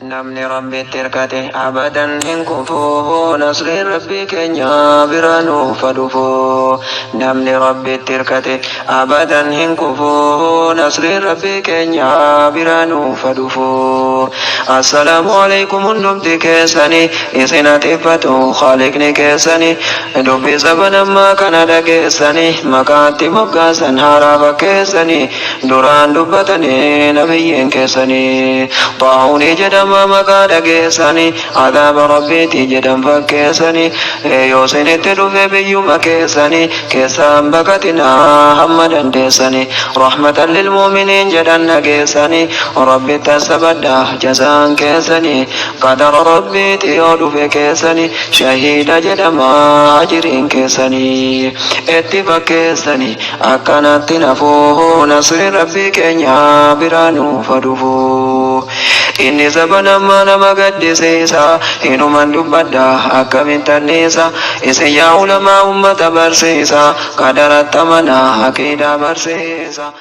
Namni Rabbiti hirkatee abadan hin kufu nasriin Rabbii keenya bira nuuf dhufu. Namni Rabbiti hirkatee abadan hin kufu nasriin Rabbii keenya bira nuuf dhufu. Assalaamu alaykum hundumti keessanii isin atiffatu Khaliqni keessanii dubbii sabanammaa kana dhageessanii maqaatti moggaasan haaraa fakkeessanii duraan dubbatanii nabiyyiin keessanii xaa'uunii jedhama maqaa dhageessanii adaaba rabbiitii jedhan fakkeessanii yoo isinitti dhufe biyyuma keessanii keessaan baqatinaa hamma dandeessanii rahmatan lilmuuminiin jedhan dhageessanii rabbitti asabadhaa jazaan keessanii qadara rabbiitii yoo dhufe keessanii shahiida jedhama ajiriin keessanii itti fakkeessanii akkanatti nafuu nasri rabbii keenya biraa nuuf dhufu. Inni sabanammaa nama gaddisiisa inuman dubbadha akkamitti anniisa isin yaa ulamaa ummata barsiisa qadaratti amanaa aqiidaa barsiisa.